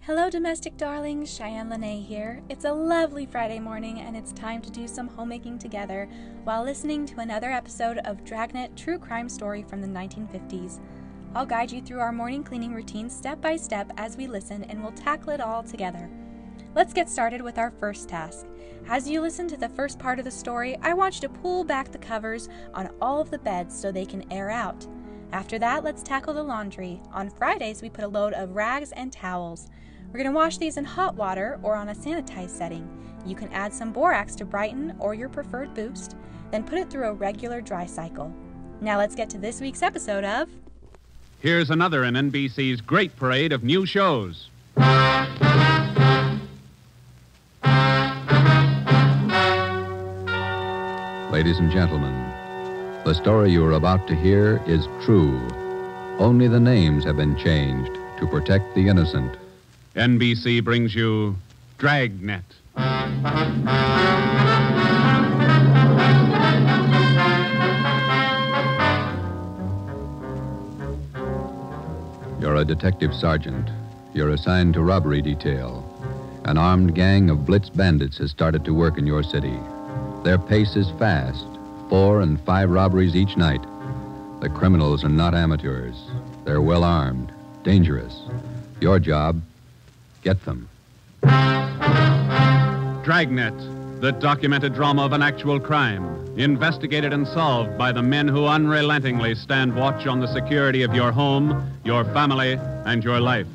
Hello, domestic darlings. Cheyenne Lene here. It's a lovely Friday morning, and it's time to do some homemaking together while listening to another episode of Dragnet True Crime Story from the 1950s. I'll guide you through our morning cleaning routine step by step as we listen, and we'll tackle it all together. Let's get started with our first task. As you listen to the first part of the story, I want you to pull back the covers on all of the beds so they can air out. After that, let's tackle the laundry. On Fridays, we put a load of rags and towels. We're going to wash these in hot water or on a sanitized setting. You can add some borax to brighten or your preferred boost, then put it through a regular dry cycle. Now let's get to this week's episode of... Here's another in NBC's great parade of new shows. Ladies and gentlemen, the story you are about to hear is true. Only the names have been changed to protect the innocent. NBC brings you Dragnet. You're a detective sergeant. You're assigned to robbery detail. An armed gang of blitz bandits has started to work in your city. Their pace is fast, 4 and 5 robberies each night. The criminals are not amateurs. They're well armed, dangerous. Your job, get them. Dragnet, the documented drama of an actual crime, investigated and solved by the men who unrelentingly stand watch on the security of your home, your family, and your life.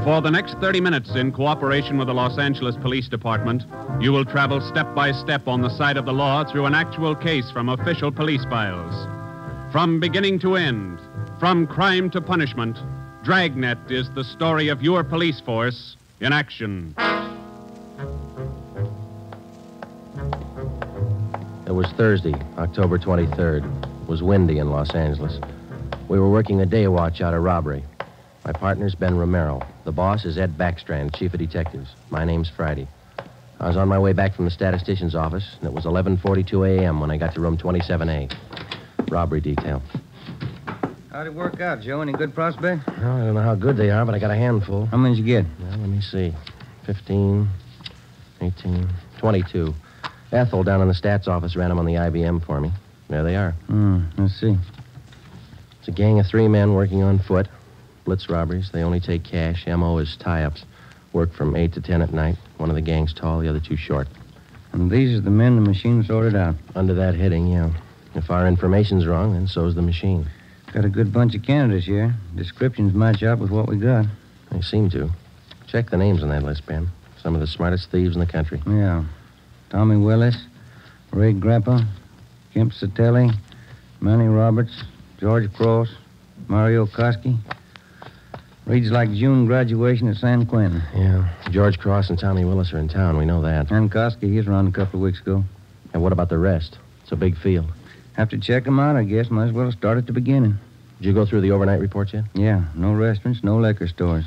For the next 30 minutes, in cooperation with the Los Angeles Police Department, you will travel step by step on the side of the law through an actual case from official police files. From beginning to end, from crime to punishment, Dragnet is the story of your police force in action. It was Thursday, October 23rd. It was windy in Los Angeles. We were working a day watch out of robbery. My partner's Ben Romero. The boss is Ed Backstrand, chief of detectives. My name's Friday. I was on my way back from the statistician's office, and it was 11:42 a.m. when I got to room 27A. Robbery detail. How'd it work out, Joe? Any good prospect? Well, I don't know how good they are, but I got a handful. How many did you get? Well, let me see. 15, 18, 22. Ethel down in the stats office ran them on the IBM for me. There they are. Let's see. It's a gang of 3 men working on foot. Blitz robberies. They only take cash. M.O. is tie-ups. Work from 8 to 10 at night. One of the gang's tall, the other 2 short. And these are the men the machine sorted out. Under that heading, yeah. If our information's wrong, then so's the machine. Got a good bunch of candidates here. Descriptions match up with what we got. They seem to. Check the names on that list, Ben. Some of the smartest thieves in the country. Yeah. Tommy Willis, Ray Grappa, Kemp Satelli, Manny Roberts, George Cross, Mario Koski. Reads like June graduation at San Quentin. Yeah. George Cross and Tommy Willis are in town. We know that. And Koski, he's around a couple of weeks ago. And what about the rest? It's a big field. Have to check them out, I guess. Might as well start at the beginning. Did you go through the overnight reports yet? Yeah. No restaurants, no liquor stores.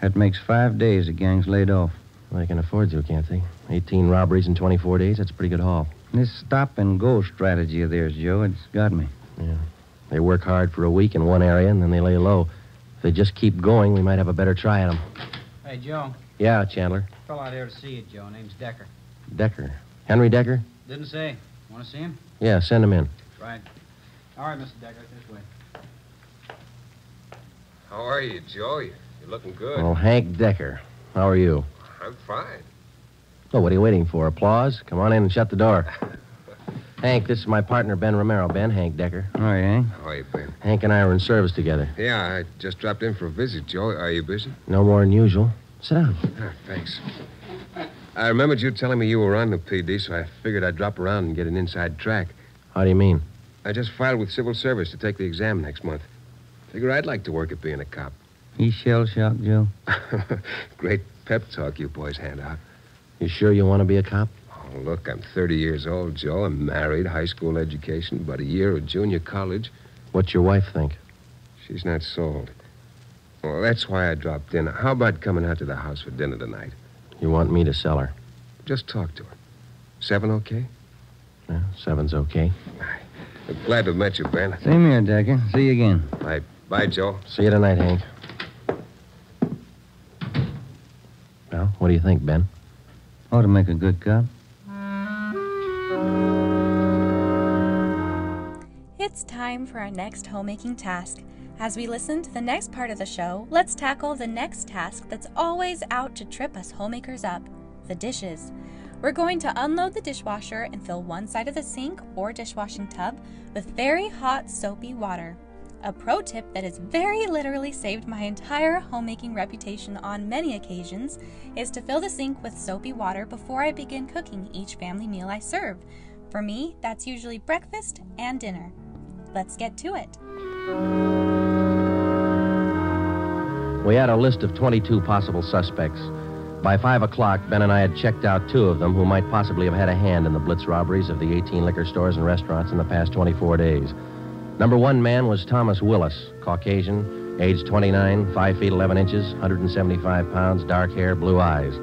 That makes 5 days the gang's laid off. Well, they can afford to, can't they? 18 robberies in 24 days, that's a pretty good haul. This stop-and-go strategy of theirs, Joe, it's got me. Yeah. They work hard for a week in one area, and then they lay low. If they just keep going, we might have a better try at them. Hey, Joe. Yeah, Chandler. Fell out here to see you, Joe. Name's Decker. Decker. Henry Decker? Didn't say. Want to see him? Yeah, send him in. Right. All right, Mr. Decker, this way. How are you, Joe? You're looking good. Well, Hank Decker. How are you? I'm fine. Oh, what are you waiting for? Applause? Come on in and shut the door. Hank, this is my partner, Ben Romero. Ben, Hank Decker. All right, Hank. How are you, Ben? Hank and I are in service together. Yeah, I just dropped in for a visit, Joe. Are you busy? No more than usual. Sit down. Thanks. I remembered you telling me you were on the PD, so I figured I'd drop around and get an inside track. How do you mean? I just filed with Civil Service to take the exam next month. Figure I'd like to work at being a cop. He's shell-shocked, Joe. Great pep talk you boys hand out. You sure you want to be a cop? Oh, look, I'm 30 years old, Joe. I'm married, high school education, about a year of junior college. What's your wife think? She's not sold. Well, that's why I dropped in. How about coming out to the house for dinner tonight? You want me to sell her? Just talk to her. 7 okay? Yeah, 7's okay. I'm glad to have met you, Ben. Same here, Decker. See you again. Bye, Joe. See you tonight, Hank. Well, what do you think, Ben? Ought to make a good cop. It's time for our next homemaking task. As we listen to the next part of the show, let's tackle the next task that's always out to trip us homemakers up, the dishes. We're going to unload the dishwasher and fill one side of the sink or dishwashing tub with very hot, soapy water. A pro tip that has very literally saved my entire homemaking reputation on many occasions is to fill the sink with soapy water before I begin cooking each family meal I serve. For me, that's usually breakfast and dinner. Let's get to it. We had a list of 22 possible suspects. By 5 o'clock, Ben and I had checked out 2 of them who might possibly have had a hand in the blitz robberies of the 18 liquor stores and restaurants in the past 24 days. Number 1 man was Thomas Willis, Caucasian, age 29, 5 feet 11 inches, 175 pounds, dark hair, blue eyes.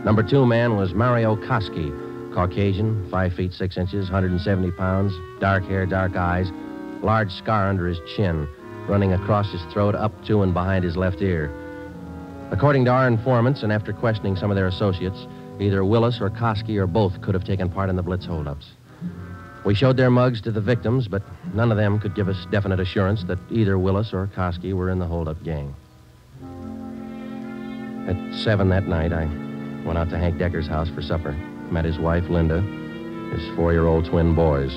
Number 2 man was Mario Koski, Caucasian, 5 feet 6 inches, 170 pounds, dark hair, dark eyes, large scar under his chin, running across his throat, up to and behind his left ear. According to our informants, and after questioning some of their associates, either Willis or Koski or both could have taken part in the blitz holdups. We showed their mugs to the victims, but none of them could give us definite assurance that either Willis or Koski were in the holdup gang. At 7 that night, I went out to Hank Decker's house for supper. Met his wife, Linda, his 4-year-old twin boys.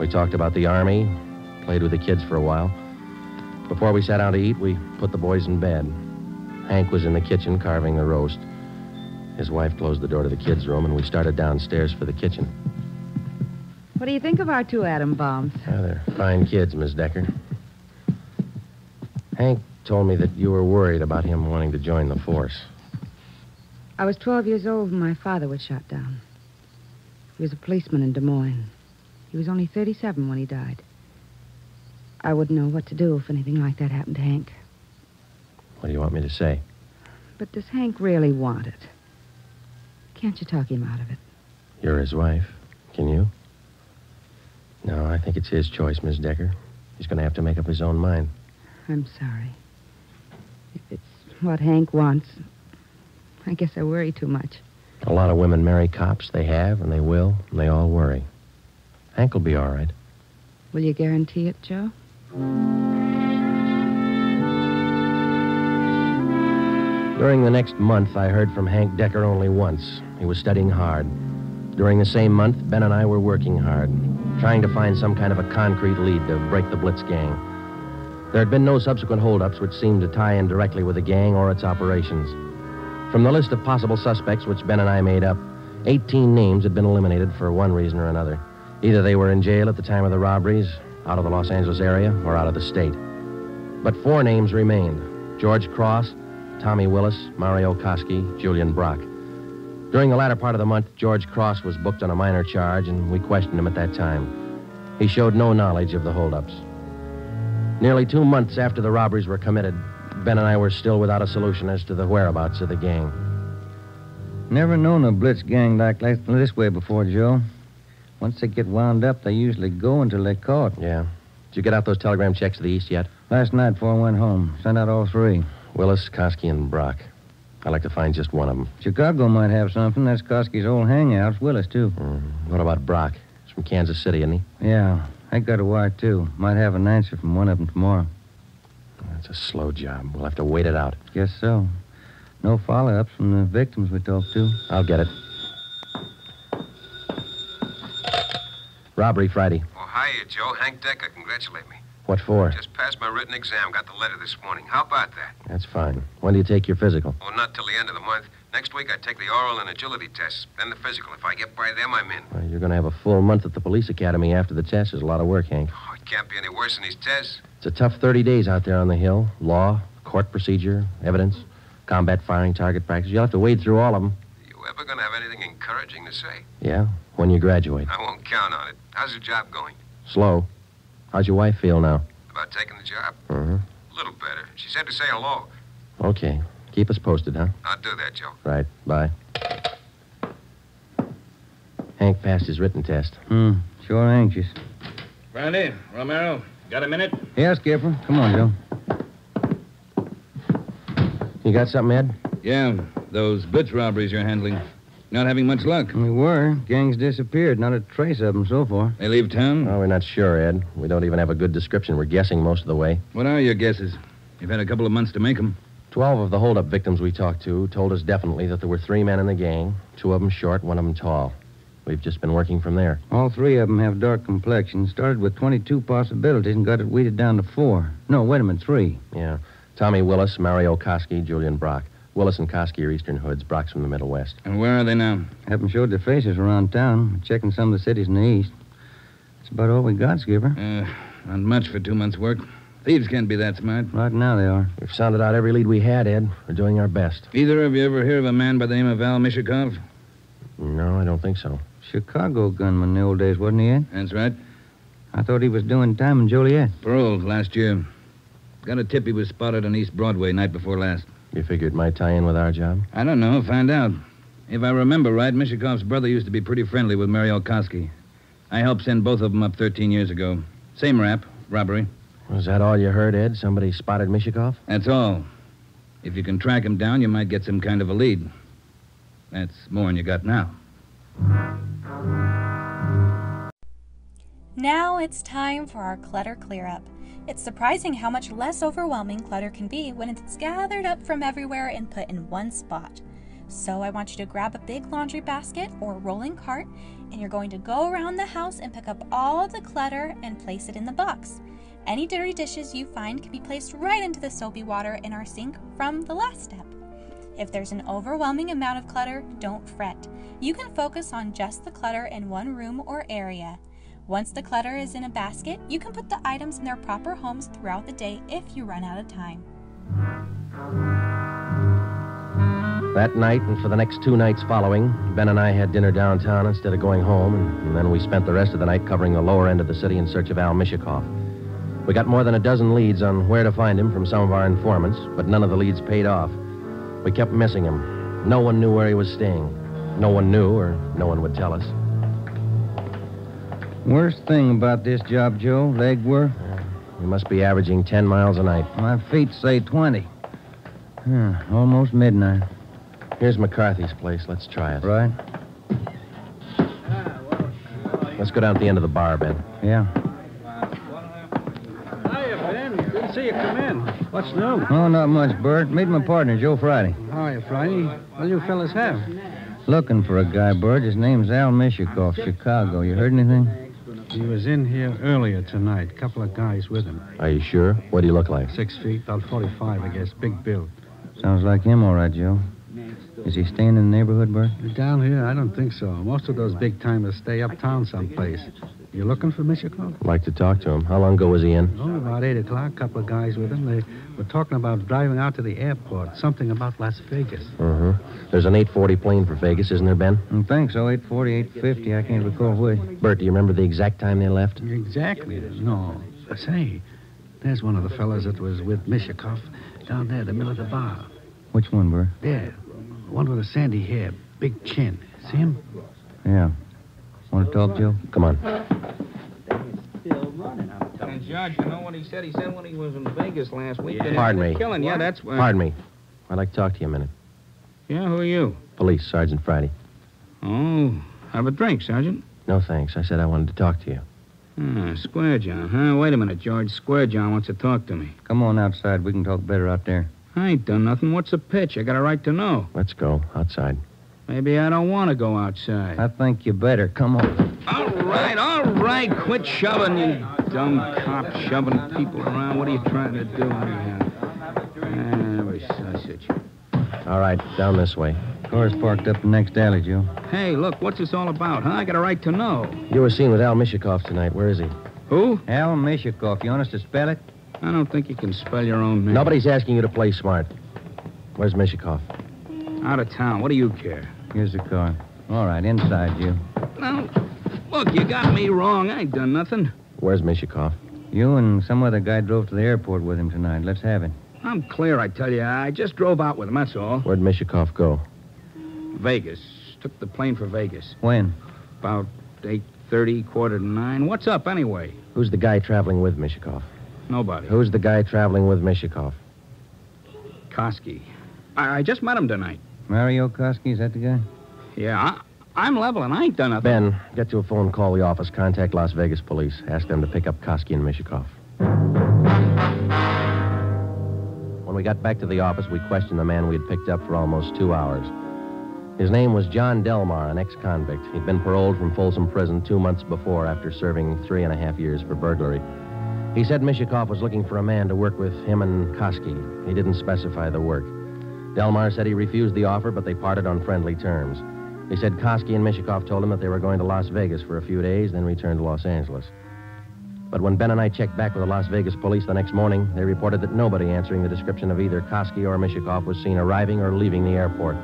We talked about the Army, played with the kids for a while. Before we sat down to eat, we put the boys in bed. Hank was in the kitchen carving the roast. His wife closed the door to the kids' room, and we started downstairs for the kitchen. What do you think of our 2 atom bombs? They're fine kids, Miss Decker. Hank told me that you were worried about him wanting to join the force. I was 12 years old when my father was shot down. He was a policeman in Des Moines. He was only 37 when he died. I wouldn't know what to do if anything like that happened to Hank. What do you want me to say? But does Hank really want it? Can't you talk him out of it? You're his wife. Can you? No, I think it's his choice, Miss Decker. He's going to have to make up his own mind. I'm sorry. If it's what Hank wants, I guess I worry too much. A lot of women marry cops. They have, and they will, and they all worry. Hank will be all right. Will you guarantee it, Joe? During the next month, I heard from Hank Decker only once. He was studying hard. During the same month, Ben and I were working hard, trying to find some kind of a concrete lead to break the Blitz gang. There had been no subsequent holdups which seemed to tie in directly with the gang or its operations. From the list of possible suspects which Ben and I made up, 18 names had been eliminated for one reason or another. Either they were in jail at the time of the robberies, out of the Los Angeles area, or out of the state. But 4 names remained: George Cross, Tommy Willis, Mario Koski, Julian Brock. During the latter part of the month, George Cross was booked on a minor charge, and we questioned him at that time. He showed no knowledge of the holdups. Nearly 2 months after the robberies were committed, Ben and I were still without a solution as to the whereabouts of the gang. Never known a blitz gang like this way before, Joe. Once they get wound up, they usually go until they're caught. Yeah. Did you get out those telegram checks to the east yet? Last night before I went home. Sent out all 3. Willis, Koski, and Brock. I'd like to find just one of them. Chicago might have something. That's Koski's old hangout. Willis, too. What about Brock? He's from Kansas City, isn't he? Yeah. I got a wire, too. Might have an answer from one of them tomorrow. That's a slow job. We'll have to wait it out. Guess so. No follow-ups from the victims we talked to. I'll get it. Robbery Friday. Oh, hiya, Joe. Hank Decker, congratulate me. What for? Just passed my written exam. Got the letter this morning. How about that? That's fine. When do you take your physical? Oh, not till the end of the month. Next week, I take the oral and agility tests, then the physical. If I get by them, I'm in. Well, you're going to have a full month at the police academy after the test. There's a lot of work, Hank. Oh, it can't be any worse than these tests. It's a tough 30 days out there on the Hill. Law, court procedure, evidence, combat firing, target practice. You'll have to wade through all of them. You ever gonna have anything encouraging to say? Yeah, when you graduate. I won't count on it. How's your job going? Slow. How's your wife feel now? About taking the job? Uh-huh. A little better. She said to say hello. Okay. Keep us posted, huh? I'll do that, Joe. Right. Bye. Hank passed his written test. Sure anxious. Brandy, Romero, got a minute? Yeah, Skipper. Come on, Joe. You got something, Ed? Yeah. Those blitz robberies you're handling. Not having much luck. We were. Gang's disappeared. Not a trace of them so far. They leave town? Oh, we're not sure, Ed. We don't even have a good description. We're guessing most of the way. What are your guesses? You've had a couple of months to make them. 12 of the holdup victims we talked to told us definitely that there were 3 men in the gang, 2 of them short, 1 of them tall. We've just been working from there. All 3 of them have dark complexions. Started with 22 possibilities and got it weeded down to 4. No, wait a minute, 3. Yeah. Tommy Willis, Mario Koski, Julian Brock. Willis and Koski are Eastern Hoods. Brock's from the Middle West. And where are they now? Haven't showed their faces around town. We're checking some of the cities in the east. That's about all we got, Skipper. Not much for 2 months' work. Thieves can't be that smart. Right now they are. We've sounded out every lead we had, Ed. We're doing our best. Either of you ever hear of a man by the name of Al Mishakov? No, I don't think so. Chicago gunman in the old days, wasn't he, Ed? That's right. I thought he was doing time in Joliet. Paroled last year. Got a tip he was spotted on East Broadway night before last. You figure it might tie in with our job? I don't know. Find out. If I remember right, Mishakov's brother used to be pretty friendly with Mario Koski. I helped send both of them up 13 years ago. Same rap, robbery. Was that all you heard, Ed? Somebody spotted Mishakov? That's all. If you can track him down, you might get some kind of a lead. That's more than you got now. Now it's time for our clutter clear-up. It's surprising how much less overwhelming clutter can be when it's gathered up from everywhere and put in one spot. So I want you to grab a big laundry basket or rolling cart, and you're going to go around the house and pick up all the clutter and place it in the box. Any dirty dishes you find can be placed right into the soapy water in our sink from the last step. If there's an overwhelming amount of clutter, don't fret. You can focus on just the clutter in one room or area. Once the clutter is in a basket, you can put the items in their proper homes throughout the day if you run out of time. That night and for the next 2 nights following, Ben and I had dinner downtown instead of going home, and then we spent the rest of the night covering the lower end of the city in search of Al Mishakov. We got more than a dozen leads on where to find him from some of our informants, but none of the leads paid off. We kept missing him. No one knew where he was staying. No one knew, or no one would tell us. Worst thing about this job, Joe, legwork. We must be averaging 10 miles a night. My feet say 20. Almost midnight. Here's McCarthy's place. Let's try it. Right? Let's go down to the end of the bar, Ben. Yeah. Hiya, Ben. Good to see you come in. What's new? Oh, not much, Bert. Meet my partner, Joe Friday. How are you, Friday? What do you fellas have? Looking for a guy, Bert. His name's Al Mishakov, Chicago. You heard anything? He was in here earlier tonight. Couple of guys with him. Are you sure? What do you look like? 6 feet, about 45, I guess. Big build. Sounds like him, all right, Joe. Is he staying in the neighborhood, Bert? Down here, I don't think so. Most of those big-timers stay uptown someplace. You looking for Mishakov? I'd like to talk to him. How long ago was he in? Oh, about 8 o'clock. Couple of guys with him. They were talking about driving out to the airport. Something about Las Vegas. There's an 8:40 plane for Vegas, isn't there, Ben? I think so. 8:40, 8:50. I can't recall which. Bert, do you remember the exact time they left? Exactly. No. Say, there's one of the fellas that was with Mishakov down there in the middle of the bar. Which one, Bert? There. One with a sandy hair, big chin. See him? Yeah. Want to talk, Joe? Come on. And Judge, you know what he said? He said when he was in Vegas last week... that he Pardon was me. Killing. Yeah, that's... Pardon me. I'd like to talk to you a minute. Yeah, who are you? Police, Sergeant Friday. Oh, have a drink, Sergeant. No, thanks. I said I wanted to talk to you. Square John, huh? Wait a minute, George. Square John wants to talk to me. Come on outside. We can talk better out there. I ain't done nothing. What's the pitch? I got a right to know. Let's go. Outside. Maybe I don't want to go outside. I think you better. Come on. All right. Quit shoving, you dumb cop, shoving people around. What are you trying to do anyhow? Every sausage. All right, down this way. Car's parked up the next alley, Joe. Hey, look, what's this all about, huh? I got a right to know. You were seen with Al Mishakov tonight. Where is he? Who? Al Mishakov. You want us to spell it? I don't think you can spell your own name. Nobody's asking you to play smart. Where's Mishakov? Out of town. What do you care? Here's the car. All right, inside, you. No. Look, you got me wrong. I ain't done nothing. Where's Mishakov? You and some other guy drove to the airport with him tonight. Let's have it. I'm clear, I tell you. I just drove out with him, that's all. Where'd Mishakov go? Vegas. Took the plane for Vegas. When? About 8:30, 8:45. What's up, anyway? Who's the guy traveling with Mishakov? Nobody. Who's the guy traveling with Mishakov? Koski. I just met him tonight. Mario Koski, is that the guy? Yeah, I'm level and I ain't done nothing. Ben, get to a phone, call the office, contact Las Vegas police. Ask them to pick up Koski and Mishikoff. When we got back to the office, we questioned the man we had picked up for almost 2 hours. His name was John Delmar, an ex-convict. He'd been paroled from Folsom Prison 2 months before after serving 3.5 years for burglary. He said Mishikoff was looking for a man to work with him and Koski. He didn't specify the work. Delmar said he refused the offer, but they parted on friendly terms. He said Koski and Mishikoff told him that they were going to Las Vegas for a few days, then return to Los Angeles. But when Ben and I checked back with the Las Vegas police the next morning, they reported that nobody answering the description of either Koski or Mishikoff was seen arriving or leaving the airport.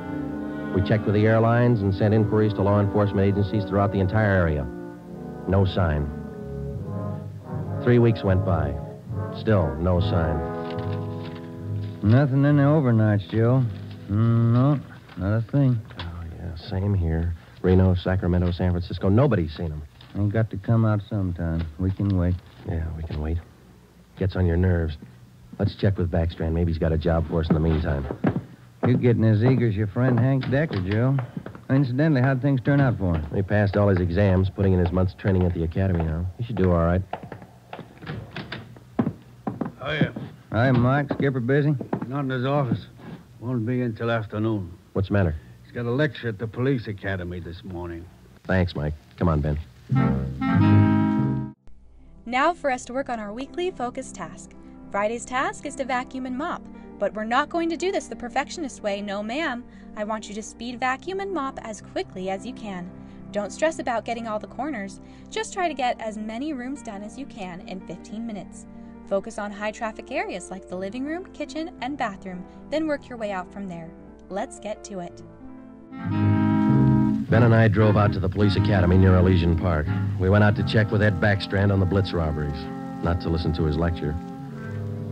We checked with the airlines and sent inquiries to law enforcement agencies throughout the entire area. No sign. 3 weeks went by. Still no sign. Nothing in the overnights, Joe. No, not a thing. Oh, yeah, same here. Reno, Sacramento, San Francisco. Nobody's seen him. Ain't got to come out sometime. We can wait. Yeah, we can wait. Gets on your nerves. Let's check with Backstrand. Maybe he's got a job for us in the meantime. You're getting as eager as your friend Hank Decker, Joe. Incidentally, how'd things turn out for him? He passed all his exams, putting in his month's training at the academy now. He should do all right. Oh, yeah. Hi, Mike. Skipper busy? Not in his office. Won't be in till afternoon. What's the matter? He's got a lecture at the police academy this morning. Thanks, Mike. Come on, Ben. Now for us to work on our weekly focus task. Friday's task is to vacuum and mop, but we're not going to do this the perfectionist way, no ma'am. I want you to speed vacuum and mop as quickly as you can. Don't stress about getting all the corners. Just try to get as many rooms done as you can in 15 minutes. Focus on high traffic areas like the living room, kitchen, and bathroom, then work your way out from there. Let's get to it. Ben and I drove out to the police academy near Elysian Park. We went out to check with Ed Backstrand on the Blitz robberies, not to listen to his lecture.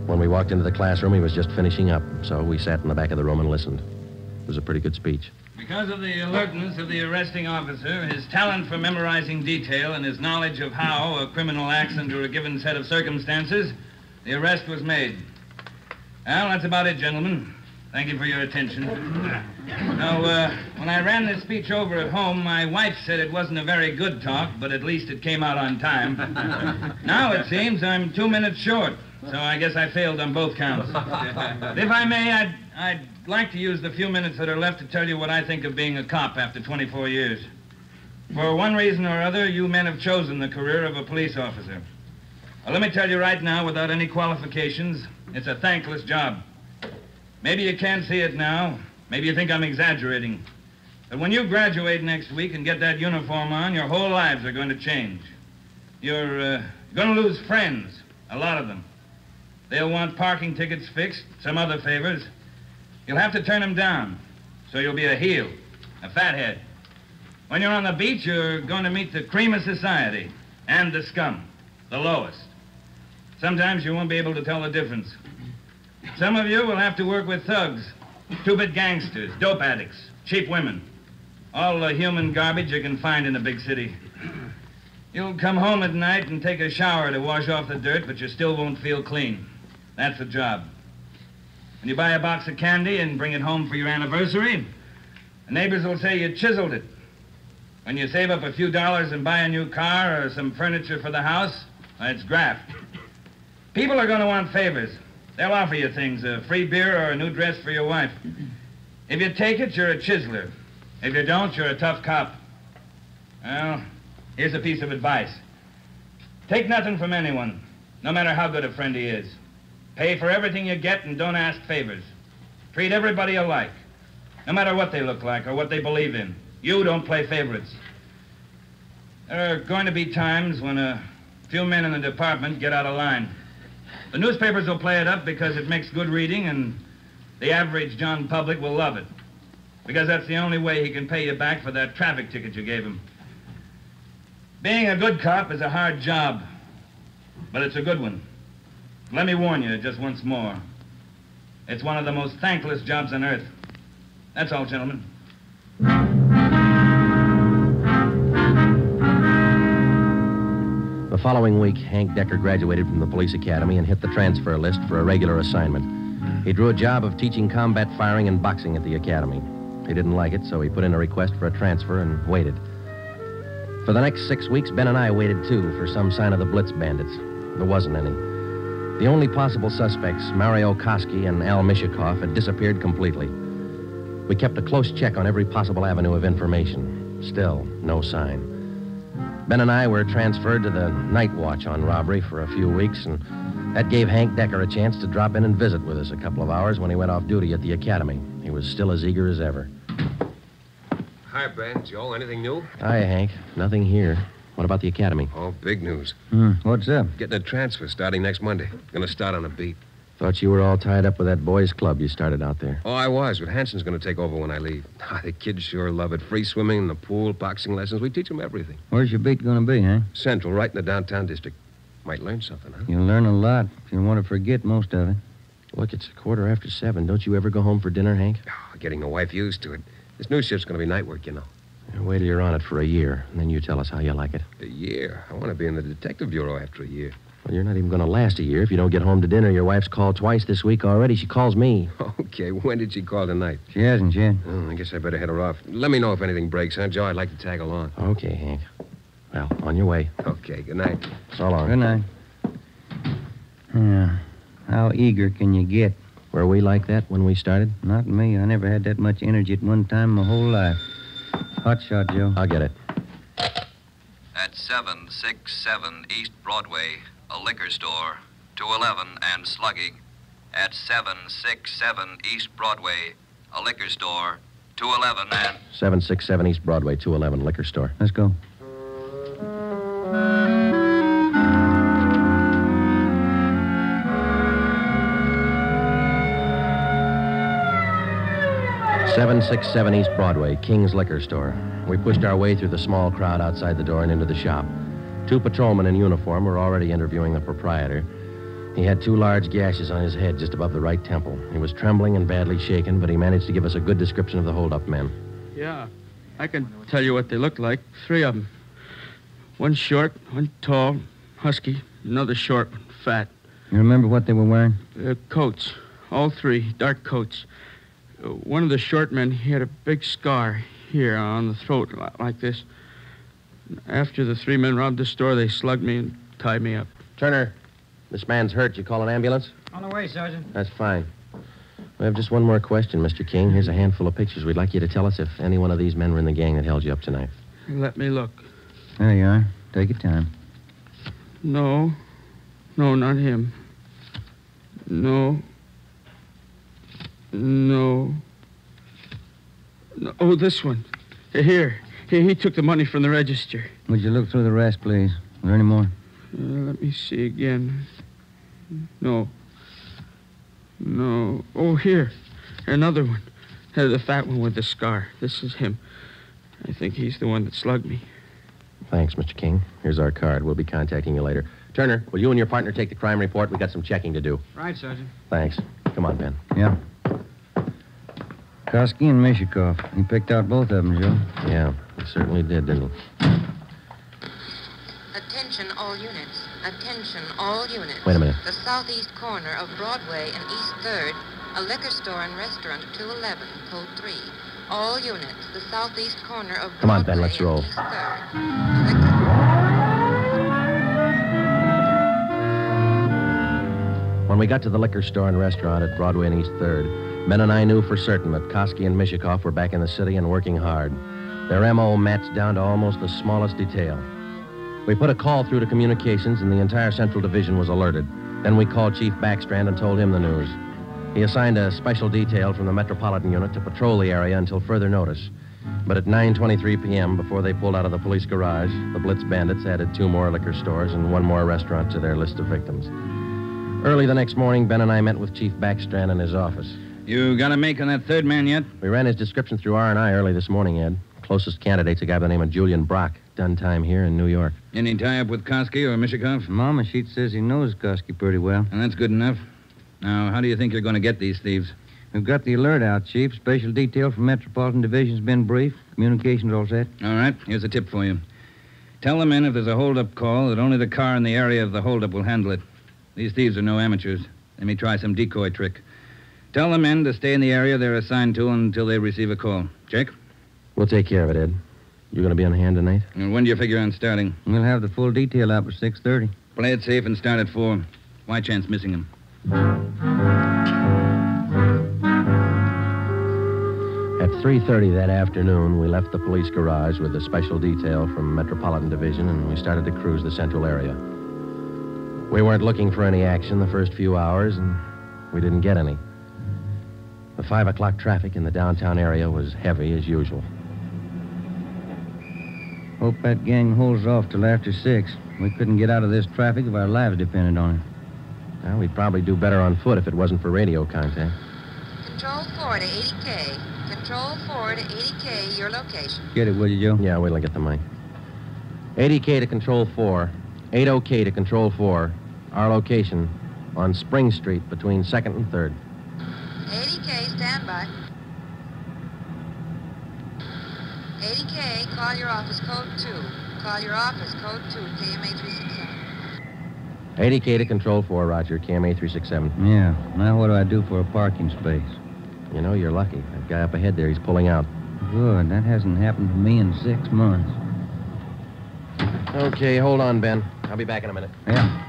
When we walked into the classroom, he was just finishing up, so we sat in the back of the room and listened. It was a pretty good speech. Because of the alertness of the arresting officer, his talent for memorizing detail, and his knowledge of how a criminal acts under a given set of circumstances, the arrest was made. Well, that's about it, gentlemen. Thank you for your attention. Now, when I ran this speech over at home, my wife said it wasn't a very good talk, but at least it came out on time. Now it seems I'm 2 minutes short, so I guess I failed on both counts. If I may, I'd like to use the few minutes that are left to tell you what I think of being a cop after 24 years. For one reason or other, you men have chosen the career of a police officer. Well, let me tell you right now, without any qualifications, it's a thankless job. Maybe you can't see it now. Maybe you think I'm exaggerating. But when you graduate next week and get that uniform on, your whole lives are going to change. You're going to lose friends, a lot of them. They'll want parking tickets fixed, some other favors. You'll have to turn them down, so you'll be a heel, a fathead. When you're on the beach, you're going to meet the cream of society and the scum, the lowest. Sometimes you won't be able to tell the difference. Some of you will have to work with thugs, two-bit gangsters, dope addicts, cheap women, all the human garbage you can find in a big city. You'll come home at night and take a shower to wash off the dirt, but you still won't feel clean. That's the job. When you buy a box of candy and bring it home for your anniversary, the neighbors will say you chiseled it. When you save up a few dollars and buy a new car or some furniture for the house, it's graft. People are going to want favors. They'll offer you things, a free beer or a new dress for your wife. If you take it, you're a chiseler. If you don't, you're a tough cop. Well, here's a piece of advice. Take nothing from anyone, no matter how good a friend he is. Pay for everything you get and don't ask favors. Treat everybody alike, no matter what they look like or what they believe in. You don't play favorites. There are going to be times when a few men in the department get out of line. The newspapers will play it up because it makes good reading, and the average John public will love it. Because that's the only way he can pay you back for that traffic ticket you gave him. Being a good cop is a hard job, but it's a good one. Let me warn you just once more. It's one of the most thankless jobs on earth. That's all, gentlemen. The following week, Hank Decker graduated from the police academy and hit the transfer list for a regular assignment. He drew a job of teaching combat firing and boxing at the academy. He didn't like it, so he put in a request for a transfer and waited. For the next 6 weeks, Ben and I waited, too, for some sign of the Blitz bandits. There wasn't any. The only possible suspects, Mario Koski and Al Mishikoff, had disappeared completely. We kept a close check on every possible avenue of information. Still, no sign. Ben and I were transferred to the night watch on robbery for a few weeks, and that gave Hank Decker a chance to drop in and visit with us a couple of hours when he went off duty at the academy. He was still as eager as ever. Hi, Ben. Joe, anything new? Hi, Hank. Nothing here. What about the academy? Oh, big news. What's up? Getting a transfer starting next Monday. Gonna start on a beat. Thought you were all tied up with that boys' club you started out there. Oh, I was, but Hanson's gonna take over when I leave. The kids sure love it. Free swimming in the pool, boxing lessons. We teach them everything. Where's your beat going to be, huh? Central, right in the downtown district. Might learn something, huh? You'll learn a lot if you want to forget most of it. Look, it's 7:15. Don't you ever go home for dinner, Hank? Oh, getting the wife used to it. This new shift's gonna be night work, you know. Wait till you're on it for a year, and then you tell us how you like it. A year? I want to be in the detective bureau after a year. Well, you're not even going to last a year if you don't get home to dinner. Your wife's called twice this week already. She calls me. Okay, when did she call tonight? She hasn't yet. Oh, I guess I better head her off. Let me know if anything breaks, huh, Joe? I'd like to tag along. Okay, Hank. Well, on your way. Okay, good night. So long. Good night. Yeah. How eager can you get? Were we like that when we started? Not me. I never had that much energy at one time my whole life. Hot shot, Joe. I'll get it. At 767 East Broadway, a liquor store, 211 and slugging. At 767 East Broadway, a liquor store, 211 and... 767 East Broadway, 211 liquor store. Let's go. .767 East Broadway, King's Liquor Store. We pushed our way through the small crowd outside the door and into the shop. 2 patrolmen in uniform were already interviewing the proprietor. He had 2 large gashes on his head just above the right temple. He was trembling and badly shaken, but he managed to give us a good description of the hold-up men. Yeah, I can tell you what they look like. 3 of them. One short, one tall, husky, another short, fat. You remember what they were wearing? Coats. All 3, dark coats. One of the short men, he had a big scar here on the throat, like this. After the 3 men robbed the store, they slugged me and tied me up. Turner, this man's hurt. You call an ambulance? On the way, Sergeant. That's fine. We have just one more question, Mr. King. Here's a handful of pictures. We'd like you to tell us if any one of these men were in the gang that held you up tonight. Let me look. There you are. Take your time. No, not him. No. Oh, this one. Here, he took the money from the register. Would you look through the rest, please? Are there any more? Let me see again. No. Oh, here. Another one. The fat one with the scar. This is him. I think he's the one that slugged me. Thanks, Mr. King. Here's our card. We'll be contacting you later. Turner, will you and your partner take the crime report? We got some checking to do. Right, Sergeant. Thanks. Come on, Ben. Yeah. Koski and Mishikoff. He picked out both of them, Joe. Yeah, he certainly did, didn't he? Attention all units. Attention all units. Wait a minute. The southeast corner of Broadway and East 3rd, a liquor store and restaurant, 211, code 3. All units, the southeast corner of Broadway Come on, Ben, let's roll. and East 3rd. When we got to the liquor store and restaurant at Broadway and East 3rd, Ben and I knew for certain that Koski and Mishikoff were back in the city and working hard. Their M.O. matched down to almost the smallest detail. We put a call through to communications, and the entire Central Division was alerted. Then we called Chief Backstrand and told him the news. He assigned a special detail from the Metropolitan Unit to patrol the area until further notice. But at 9:23 p.m., before they pulled out of the police garage, the Blitz bandits added 2 more liquor stores and 1 more restaurant to their list of victims. Early the next morning, Ben and I met with Chief Backstrand in his office. You got a make on that 3rd man yet? We ran his description through R&I early this morning, Ed. Closest candidate's a guy by the name of Julian Brock. Done time here in New York. Any tie-up with Koski or Mishikoff? Mama sheet says he knows Koski pretty well. And that's good enough. Now, how do you think you're going to get these thieves? We've got the alert out, Chief. Special detail from Metropolitan Division's been briefed. Communications all set. All right, here's a tip for you. Tell the men if there's a hold-up call that only the car in the area of the hold-up will handle it. These thieves are no amateurs. They may try some decoy trick. Tell the men to stay in the area they're assigned to until they receive a call. Jake? We'll take care of it, Ed. You going to be on hand tonight? And when do you figure on starting? We'll have the full detail out by 6:30. Play it safe and start at 4. Why chance missing him? At 3:30 that afternoon, we left the police garage with a special detail from Metropolitan Division, and we started to cruise the central area. We weren't looking for any action the first few hours, and we didn't get any. The 5 o'clock traffic in the downtown area was heavy as usual. Hope that gang holds off till after 6. We couldn't get out of this traffic if our lives depended on it. Well, we'd probably do better on foot if it wasn't for radio contact. Control 4 to 80K. Control 4 to 80K, your location. Get it, will you, Joe? Yeah, wait till I get the mic. 80K to Control 4. 80K to Control 4. Our location on Spring Street between 2nd and 3rd. 80K, stand by. 80K, call your office code 2. Call your office code 2, KMA 367. 80K to Control 4, Roger. KMA 367. Yeah. Now what do I do for a parking space? You know, you're lucky. That guy up ahead there, he's pulling out. Good. That hasn't happened to me in 6 months. Okay, hold on, Ben. I'll be back in a minute. Yeah.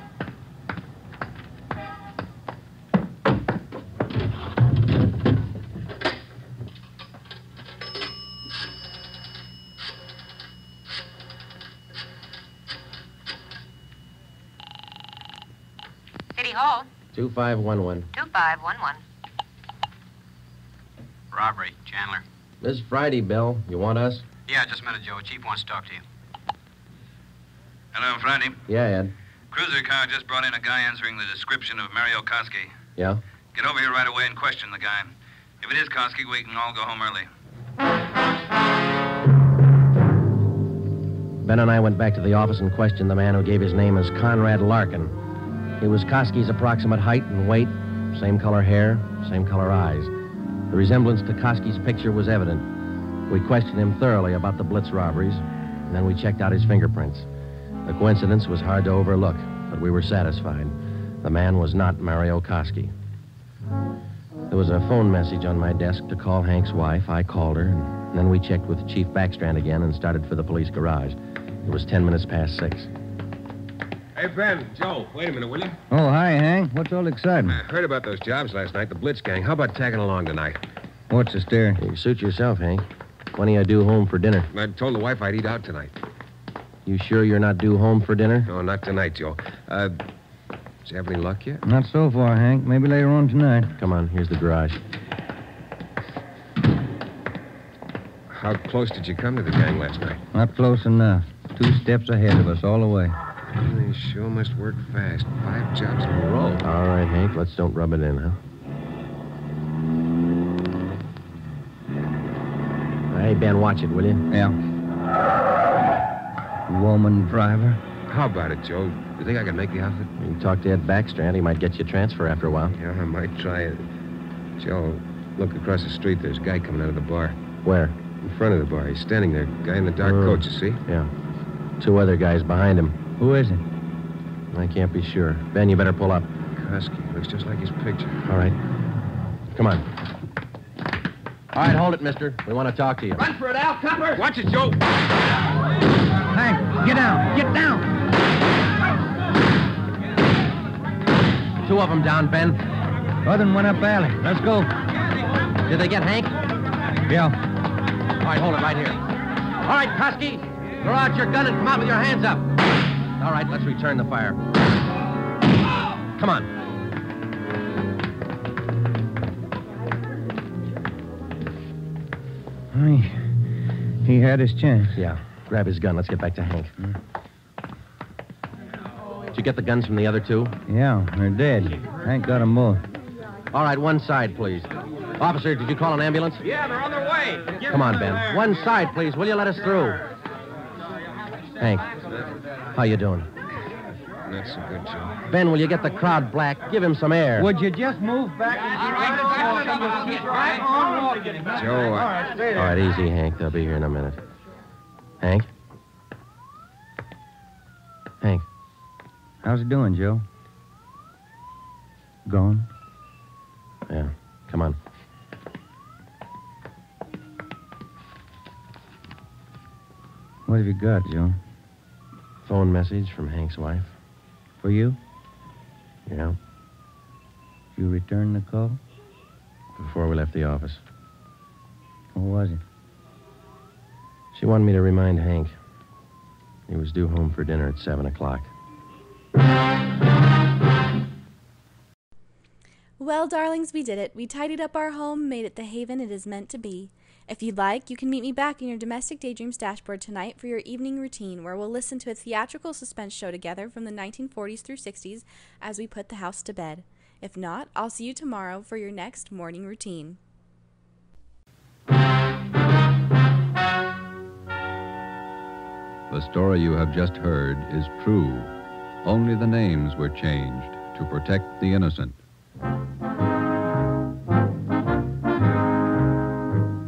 City Hall. 2511. 2511. Robbery, Chandler. This is Friday, Bill. You want us? Yeah, just a minute, Joe. Chief wants to talk to you. Hello, Friday. Yeah, Ed. Cruiser car just brought in a guy answering the description of Mario Koski. Yeah? Get over here right away and question the guy. If it is Koski, we can all go home early. Ben and I went back to the office and questioned the man who gave his name as Conrad Larkin. He was Koski's approximate height and weight, same color hair, same color eyes. The resemblance to Koski's picture was evident. We questioned him thoroughly about the Blitz robberies, and then we checked out his fingerprints. The coincidence was hard to overlook, but we were satisfied. The man was not Mario Koski. There was a phone message on my desk to call Hank's wife. I called her, and then we checked with Chief Backstrand again and started for the police garage. It was 10 minutes past 6. Hey, Ben, Joe, wait a minute, will you? Oh, hi, Hank. What's all the excitement? I heard about those jobs last night, the Blitz gang. How about tagging along tonight? What's the stare? You suit yourself, Hank. When are you due home for dinner? I told the wife I'd eat out tonight. You sure you're not due home for dinner? No, not tonight, Joe. Does you have any luck yet? Not so far, Hank. Maybe later on tonight. Come on, here's the garage. How close did you come to the gang last night? Not close enough. 2 steps ahead of us all the way. They sure must work fast. 5 jobs in a row. All right, Hank, let's don't rub it in, huh? Hey, Ben, watch it, will you? Yeah. Woman driver. How about it, Joe? You think I can make the outfit? You can talk to Ed Backstrand. He might get you a transfer after a while. Yeah, I might try it. Joe, look across the street. There's a guy coming out of the bar. Where? In front of the bar. He's standing there. Guy in the dark coat, you see? Yeah. 2 other guys behind him. Who is it? I can't be sure. Ben, you better pull up. Koski. Looks just like his picture. All right. Come on. All right, hold it, mister. We want to talk to you. Run for it, Al Copper! Watch it, Joe! Hank, get down! Get down! 2 of them down, Ben. Other one went up alley. Let's go. Did they get Hank? Yeah. All right, hold it right here. All right, Koski, throw out your gun and come out with your hands up. All right, let's return the fire. Come on. He had his chance. Yeah. Grab his gun. Let's get back to Hank. Did you get the guns from the other 2? Yeah, they're dead. Hank got them both. All right, one side, please. Officer, did you call an ambulance? Yeah, they're on their way. Come on, Ben. One side, please. Will you let us through? Hank, how you doing? Not so good, Joe. Ben, will you get the crowd black? Give him some air. Would you just move back and keep right on walking? Joe, All right, stay there. All right, easy, Hank. They'll be here in a minute. Hank? Hank? How's it doing, Joe? Gone? Yeah. Come on. What have you got, Joe? Phone message from Hank's wife. For you? Yeah, Did you return the call? before we left the office. What was it? She wanted me to remind Hank. He was due home for dinner at 7 o'clock. Well, darlings, we did it. We tidied up our home, made it the haven it is meant to be. If you'd like, you can meet me back in your Domestic Daydreams dashboard tonight for your evening routine, where we'll listen to a theatrical suspense show together from the 1940s through 60s as we put the house to bed. If not, I'll see you tomorrow for your next morning routine. The story you have just heard is true. Only the names were changed to protect the innocent.